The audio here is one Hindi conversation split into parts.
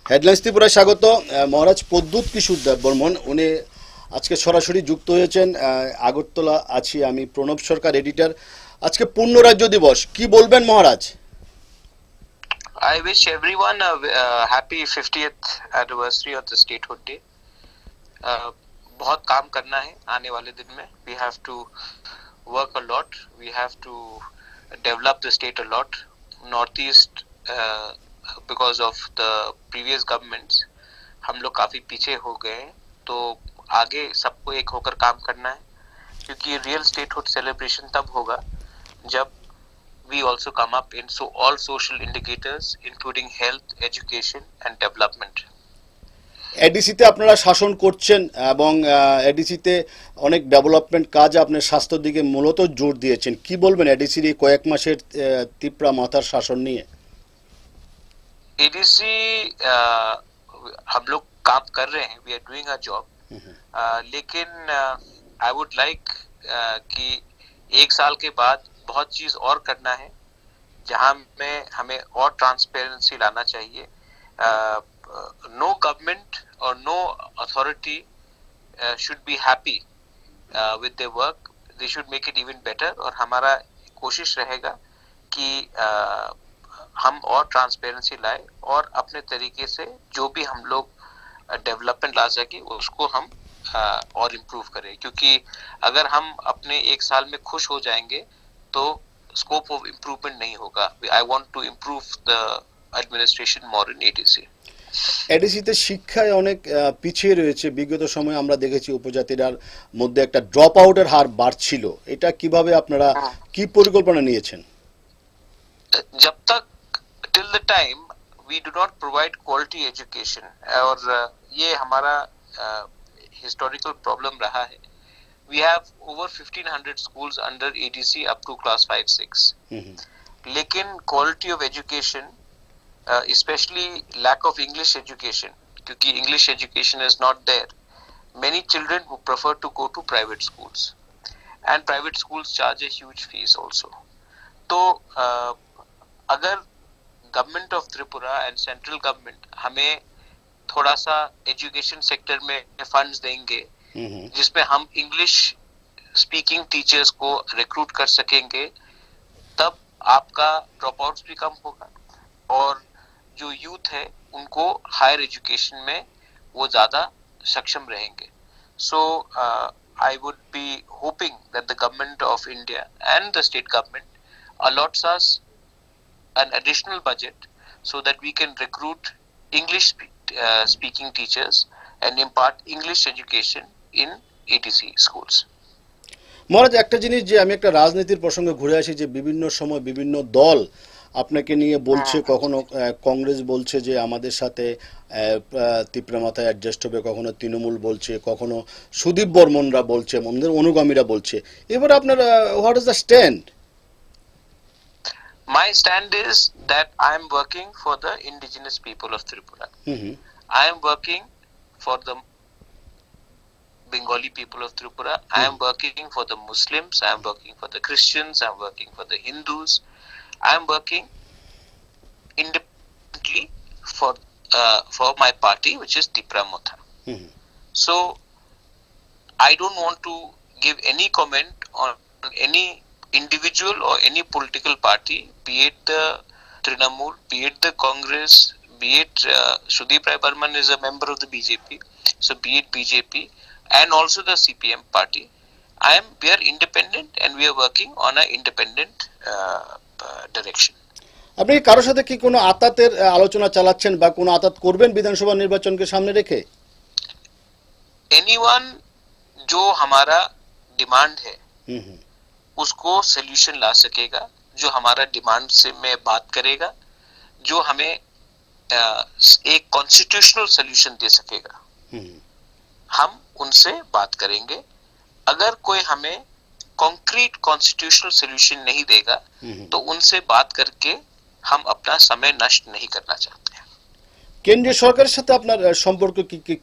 হেডলাইন্স ত্রিপুরায় স্বাগত। মহারাজ প্রদ্যুৎ কিশোর দেব বর্মন উনি আজকে সরাসরি যুক্ত হয়েছেন। আগরতলা আছি আমি, প্রণব সরকার এডিটর। আজকে পূর্ণ রাজ্য দিবস, কি বলবেন মহারাজ? I wish everyone a happy 50th anniversary of the statehood day. बहुत काम करना है आने वाले दिन में. We have to work a lot. We have to develop the state a lot. Northeast because of the previous governments हम लोग काफी पीछे हो गए हैं, तो आगे सबको एक होकर काम करना है, क्योंकि रियल स्टेटहुड सेलिब्रेशन तब होगा जब we also come up in all social indicators including health, education and development. এডিসিতে আপনারা শাসন করছেন এবং এডিসিতে অনেক ডেভেলপমেন্ট কাজ, আপনার স্বাস্থ্যের দিকে মূলত জোর দিয়েছেন। কি বলবেন এডিসির এই কয়েক মাসের ত্রিপুরা মাথার শাসন নিয়ে? एडीसी हम लोग काम कर रहे हैं, we are doing a job, लेकिन आई वुड लाइक कि एक साल के बाद बहुत चीज और करना है, जहां में हमें और ट्रांसपेरेंसी लाना चाहिए. नो गवर्नमेंट और no authority should be happy with their work, they should make it even better. और हमारा कोशिश रहेगा कि हम और ट्रांसपेरेंसी लाए और अपने तरीके से जो भी हम लोग डेवलपमेंट ला सके उसको हम और इम्प्रूव करें, क्योंकि अगर हम अपने एक साल में खुश हो जाएंगे तो स्कोप ऑफ इम्प्रूवमेंट नहीं होगा. I want to improve the administration more in ADC. এডিসিতে শিক্ষায় অনেক পিছিয়ে রয়েছে। বিগত সময়ে আমরা দেখেছি উপজাতিরার মধ্যে একটা ড্রপ আউটের হার বাড়ছিল। এটা কিভাবে আপনারা কি পরিকল্পনা নিয়েছেন? जब तक till the time we do not provide quality education, और ये हमारा हिस्टोरिकल प्रॉब्लम रहा है. We have over 1500 schools under ADC up to class 5-6. लेकिन quality of education, especially lack of English education, क्योंकि English education is not there, many children who prefer to go to private schools, and private schools charge a huge fees also. तो अगर government of Tripura and central government हमें थोड़ा सा एजुकेशन सेक्टर में फंड्स देंगे, जिसमें हम इंग्लिश स्पीकिंग टीचर्स को रिक्रूट कर सकेंगे, तब आपका ड्रॉप आउट्स भी कम होगा और जो यूथ है उनको हायर एजुकेशन में वो ज्यादा सक्षम रहेंगे. So I would be hoping that the government of India and the state government allots us an additional budget so that we can recruit English speaking teachers and impart English education in ATC schools. মহারাজ, একটা জিনিস যে আমি একটা রাজনীতির প্রসঙ্গে ঘুরে আসি, যে বিভিন্ন সময় বিভিন্ন দল আপনাকে নিয়ে বলছে, কখনো কংগ্রেস বলছে যে আমাদের সাথে ত্রিপুরা মাথায় অ্যাডজাস্ট হবে, কখনো তৃণমূল বলছে, কখনো সুদীপ বর্মনরা বলছে, আমাদের অনুগামীরা বলছে। এবার আপনার what is the stand? My stand is that I am working for the indigenous people of Tripura. I am working for the Bengali people of Tripura. I am working for the Muslims. I am working for the Christians. I am working for the Hindus. I am working independently for my party, which is Tripura Motha. So I don't want to give any comment on any individual or any political party, be it the Trinamool, be it the Congress, be it Sudeep Rai Burman is a member of the BJP, so be it BJP and also the CPM party. We are independent and we are working on an independent direction. আপনি কারোর সাথে কি কোনো আতাতের আলোচনা চালাচ্ছেন বা কোনো আতাত করবেন বিধানসভা নির্বাচনকে সামনে রেখে? Anyone जो हमारा डिमांड है उसको सोल्यूशन ला सकेगा, जो हमारा डिमांड से में बात करेगा, जो हमें एक कॉन्स्टिट्यूशनल सोल्यूशन दे सकेगा, हम उनसे बात करेंगे. अगर कोई हमें कॉन्क्रीट कॉन्स्टिट्यूशनल सोल्यूशन नहीं देगा तो उनसे बात करके हम अपना समय नष्ट नहीं करना चाहते हैं. কেন্দ্রীয় সরকারের সাথে আপনার সম্পর্ক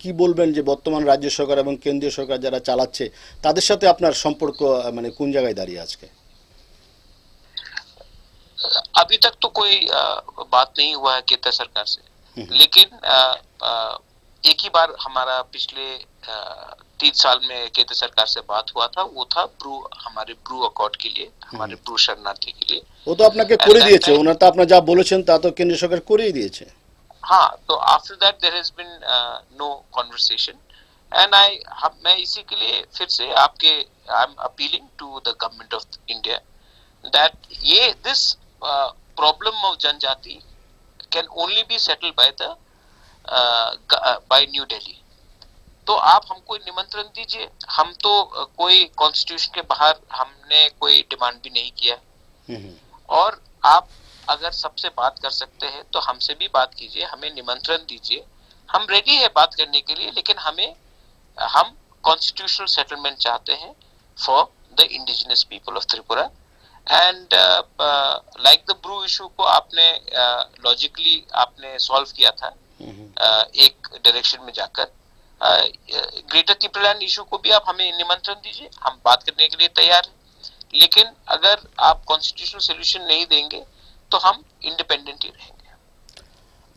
কি বলবেন, যে বর্তমান রাজ্য সরকার এবং কেন্দ্রীয় সরকার যারা চালাচ্ছে তাদের সাথে আপনার সম্পর্ক মানে কোন জায়গায় দাঁড়িয়ে আজকে? अभी तक तो कोई बात नहीं हुआ है केंद्र सरकार से, लेकिन एक ही बार हमारा पिछले 3 साल में केंद्र सरकार से बात हुआ था, वो था हमारे ब्रू अकॉर्ड के लिए, हमारे ब्रू शरणार्थी के लिए। ও তো আপনাকে एंड করে दैट দিয়েছে, टाइम, ওনার তো আপনার যা বলেছেন তা তো কেন্দ্র সরকার করেই দিয়েছে। हाँ, तो after that there has been no conversation. And मैं इसी के लिए फिर से आपके I am appealing to the government of India that ये दिस प्रॉब्लम ऑफ जनजाति can only be settled by the by new Delhi. तो आप हमको निमंत्रण दीजिए, हम तो कोई कॉन्स्टिट्यूशन के बाहर हमने कोई डिमांड भी नहीं किया है। और आप अगर सबसे बात कर सकते हैं तो हमसे भी बात कीजिए, हमें निमंत्रण दीजिए, हम रेडी है बात करने के लिए। लेकिन हम कॉन्स्टिट्यूशनल सेटलमेंट चाहते हैं for the indigenous people of Tripura. And like the Bru issue को आपने लॉजिकली आपने सॉल्व किया था एक डायरेक्शन में जाकर, ग्रेटर त्रिपुरालैंड इशू को भी आप हमें निमंत्रण दीजिए, हम बात करने के लिए तैयार हैं। लेकिन अगर आप कॉन्स्टिट्यूशनल सोल्यूशन नहीं देंगे तो हम इंडिपेंडेंट ही रहेंगे।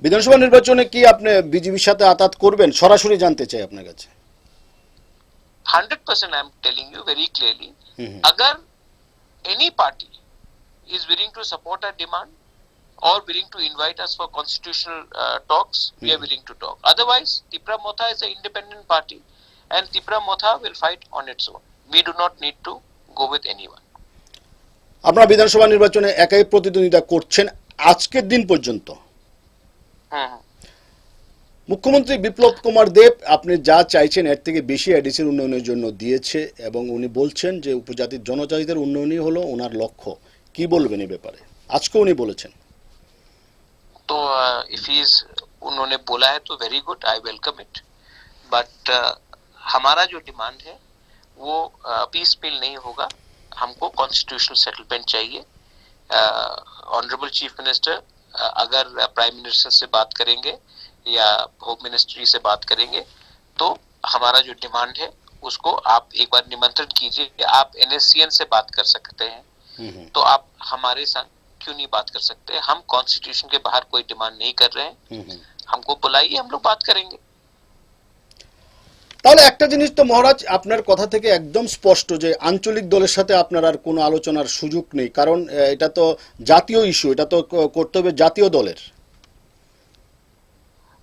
বিধানসভা নির্বাচনে কি আপনি বিজেপির সাথে আতাত করবেন, সরাসরি জানতে চাই আপনার কাছে। 100% I am telling you very clearly, अगर any party is willing to support our demand or willing to invite us for constitutional talks, we are willing to talk. Otherwise, Tipra Motha is an independent party and Tipra Motha will fight on its own. We do not need to go with anyone. আপনারা বিধানসভা নির্বাচনে একাই প্রতিদ্বন্দ্বিতা করছেন আজকের দিন পর্যন্ত। মুখ্যমন্ত্রী বিপ্লব কুমার দেব আপনি যা চাইছেন এর থেকে বেশি এডিসির উন্নয়নের জন্য দিয়েছে এবং উনি বলছেন যে উপজাতির জনজাতিদের উন্নয়নই হলো ওনার লক্ষ্য। কি বলবেন এই ব্যাপারে? আজকে উনি বলেছেন। तो उन्होंने बोला है तो very good, I welcome it. But हमारा जो डिमांड है वो पीस मिल नहीं होगा, हमको कॉन्स्टिट्यूशनल सेटलमेंट चाहिए। ऑनरेबल चीफ मिनिस्टर अगर प्राइम मिनिस्टर से बात करेंगे या होम मिनिस्ट्री से बात करेंगे तो हमारा जो डिमांड है उसको आप एक बार निमंत्रण कीजिए। आप एनएससीएन से बात कर सकते हैं तो आप हमारे साथ क्यों नहीं बात कर सकते? हम कॉन्स्टिट्यूशन के बाहर कोई डिमांड नहीं कर रहे हैं, हमको बुलाइए, हम लोग बात करेंगे। তাহলে একটা জিনিস তো মহারাজ আপনার কথা থেকে একদম স্পষ্ট যে আঞ্চলিক দলের সাথে আপনার আর কোনো আলোচনার সুযোগ নেই, কারণ এটা তো জাতীয় ইস্যু, এটা তো করতে হবে জাতীয় দলের।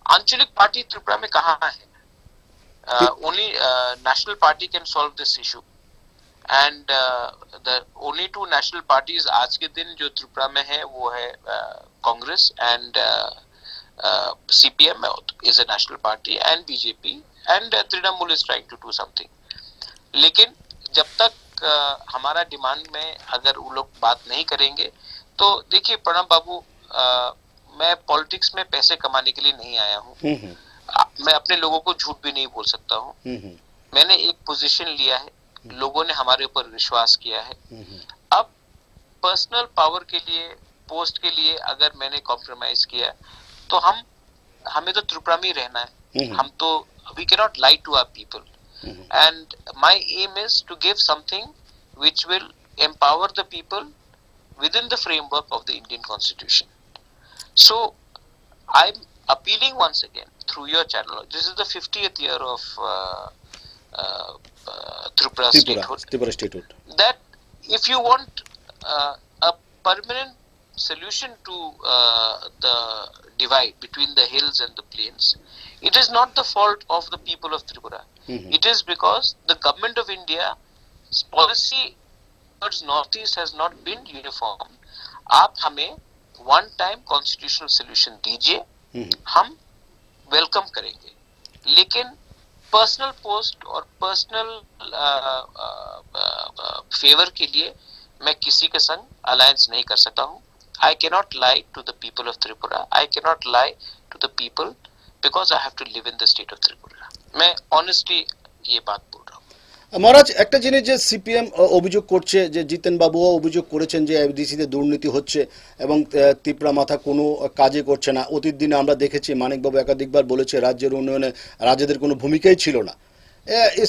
आंचलिक पार्टी त्रिपुरा में कहाँ है? Only national party can solve this issue and the only 2 national parties आज के दिन जो त्रिपुरा में है वो है Congress and CPM is a national party and BJP and Trinamool is trying to do something. लेकिन जब तक हमारा डिमांड में अगर वो लोग बात नहीं करेंगे तो देखिए प्रणब बाबू, मैं पॉलिटिक्स में पैसे कमाने के लिए नहीं आया हूँ, मैं अपने लोगों को झूठ भी नहीं बोल सकता हूँ। मैंने एक पोजीशन लिया है, लोगों ने हमारे ऊपर विश्वास किया है। अब पर्सनल पावर के लिए, पोस्ट के लिए अगर मैंने कॉम्प्रोमाइज किया तो हमें तो त्रिपुरा में ही रहना है। हम तो we can not lie to our people and my aim is to give something which will empower the people within the framework of the Indian constitution. So I'm appealing once again through your channel. This is the 50th year of Tripura statehood. That if you want a permanent solution to the divide between the hills and the plains, it is not the fault of the people of Tripura. It is because the government of India's policy towards Northeast has not been uniform. आप हमें वन टाइम कॉन्स्टिट्यूशनल सोल्यूशन दीजिए, हम वेलकम करेंगे। लेकिन पर्सनल पोस्ट और पर्सनल फेवर के लिए मैं किसी के संग अलायंस नहीं कर सकता हूँ। I can not lie to the people of Tripura, I can not lie to the people because I have to live in the state of Tripura. मैं ऑनेस्टली ये बात बोल रहा हूँ। মহারাজ একটা জিনিস যে সিপিএম অভিযোগ করছে যে জিতেন বাবুও অভিযোগ করেছেন যে এফডিসিতে দুর্নীতি হচ্ছে এবং ত্রিপুরা মাথা কোনো কাজে করছে না। অতীত দিনে আমরা দেখেছি মানিকবাবু একাধিকবার বলেছে রাজ্যের উন্নয়নে রাজ্যদের কোনো ভূমিকাই ছিল না।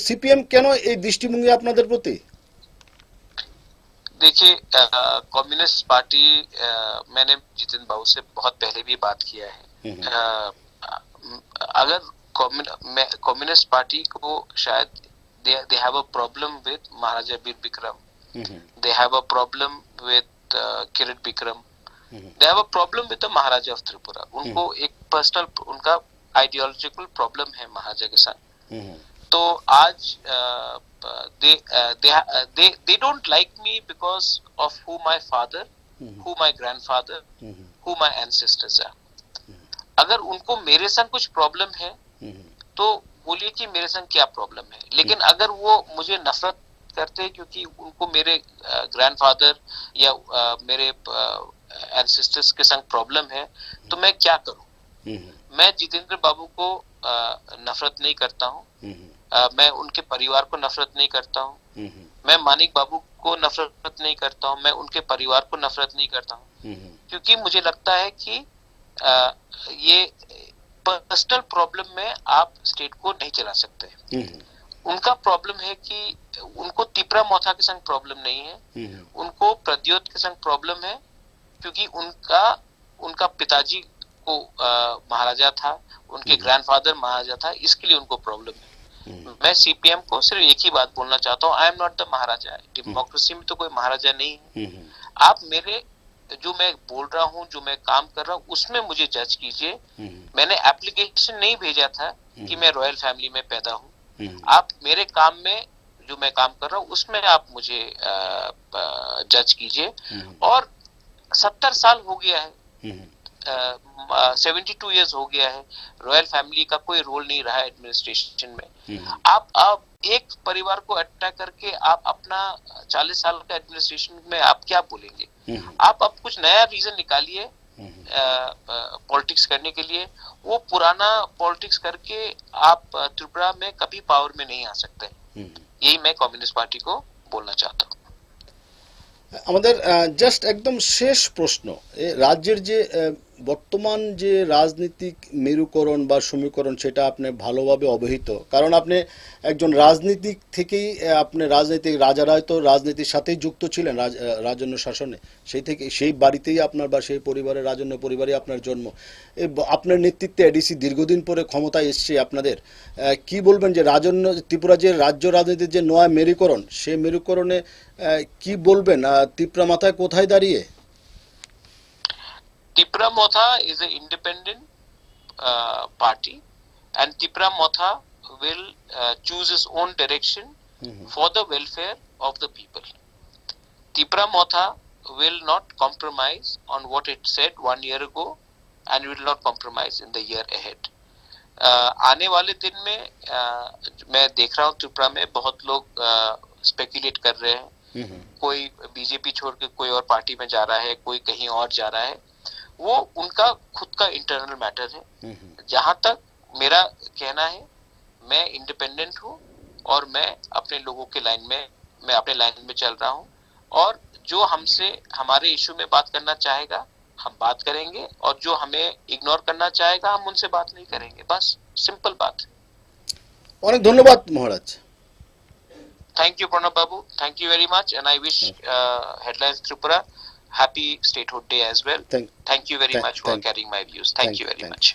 সিপিএম কেন এই দৃষ্টিভঙ্গি আপনাদের প্রতি? देखिए कम्युनिस्ट पार्टी मैंने जितिन बाबू से बहुत पहले भी बात किया है अगर कम्युनिस्ट पार्टी को शायद they have a problem with Maharaja Bir Vikram, they have a problem with Kirit Vikram, they have a problem with the Maharaja of Tripura. उनको एक पर्सनल उनका आइडियोलॉजिकल प्रॉब्लम है महाराजा के साथ. तो आज they don't like me because of who my father, who my grandfather, who my ancestors are. अगर उनको मेरे संग कुछ प्रॉब्लम है तो बोलिए कि मेरे संग क्या प्रॉब्लम है, लेकिन अगर वो मुझे नफरत करते हैं क्योंकि उनको मेरे ग्रैंडफादर या मेरे एंसेस्टर्स के संग प्रॉब्लम है, तो मैं क्या करूं. मैं जितेंद्र बाबू को नफरत नहीं करता हूं, मैं उनके परिवार को नफरत नहीं करता हूं, मैं मानिक बाबू को नफरत नहीं करता हूं, मैं उनके परिवार को नफरत नहीं करता हूं, क्योंकि मुझे लगता है कि ये पर्सनल प्रॉब्लम में आप स्टेट को नहीं चला सकते. उनका प्रॉब्लम है कि उनको तिपरा मोथा के संग प्रॉब्लम नहीं है, उनको प्रद्योत के संग प्रॉब्लम है क्योंकि उनका पिताजी को महाराजा था, उनके ग्रैंडफादर महाराजा था, इसके लिए उनको प्रॉब्लम है. मैं सीपीएम को सिर्फ एक ही बात बोलना चाहता हूँ, I am not the Maharaja. Democracy में तो कोई महाराजा नहीं है. आप मेरे जो मैं बोल रहा हूँ, जो मैं काम कर रहा हूँ, उसमें मुझे जज कीजिए. मैंने एप्लीकेशन नहीं भेजा था कि मैं रॉयल फैमिली में पैदा हूँ. आप मेरे काम में जो मैं काम कर रहा हूँ उसमें आप मुझे जज कीजिए. और 70 साल हो गया है, 72 इयर्स हो गया है, रॉयल फैमिली का कोई रोल नहीं रहा है एडमिनिस्ट्रेशन में. आप एक परिवार को अटैक करके आप अपना 40 साल का एडमिनिस्ट्रेशन में आप क्या बोलेंगे. आप अब कुछ नया रीजन निकालिए पॉलिटिक्स करने के लिए. वो पुराना पॉलिटिक्स करके आप त्रिपुरा में कभी पावर में नहीं आ सकते. यही मैं कम्युनिस्ट पार्टी को बोलना चाहता हूँ. আমাদের জাস্ট একদম শেষ প্রশ্ন, রাজ্যের যে বর্তমান যে রাজনৈতিক মেরুকরণ বা সমীকরণ সেটা আপনি ভালোভাবে অবহিত, কারণ আপনি একজন রাজনীতিক থেকেই আপনি রাজনৈতিক রাজারা তো রাজনীতির সাথেই যুক্ত ছিলেন রাজন্য শাসনে, সেই বাড়িতেই আপনার বা সেই পরিবারের রাজন্য পরিবারে আপনার জন্ম. আপনার নেতৃত্বে এডিসি দীর্ঘদিন পরে ক্ষমতায় এসছে আপনাদের, কি বলবেন যে রাজন্য ত্রিপুরা যে রাজ্য রাজনীতির যে নয়া মেরুকরণ, সেই মেরুকরণে কি বলবেন, তিপ্রা মাথায় কোথায় দাঁড়িয়ে? Tipra Motha is an independent party, and Tipra Motha will choose its own direction for the welfare of the people. Tipra Motha will not compromise on what it said 1 year ago, and will not compromise in the year ahead. आने वाले दिन में मैं देख रहा हूँ त्रिपुरा में बहुत लोग स्पेकुलेट कर रहे हैं. कोई बीजेपी छोड़ के कोई और पार्टी में जा रहा है, कोई कहीं और जा रहा है. वो उनका खुद का इंटरनल मैटर है. जहां तक मेरा कहना है, मैं इंडिपेंडेंट हूँ और मैं अपने लोगों के लाइन में, मैं अपने लाइन में चल रहा हूँ. और जो हमसे हमारे इशू में बात करना चाहेगा हम बात करेंगे, और जो हमें इग्नोर करना चाहेगा हम उनसे बात नहीं करेंगे. बस सिंपल बात है. অনেক ধন্যবাদ মহারাজ. Thank you, Pranab Babu. Thank you very much, and I wish Headlines Tripura happy Statehood Day as well. Thank you very much for carrying my views. Thank you very much.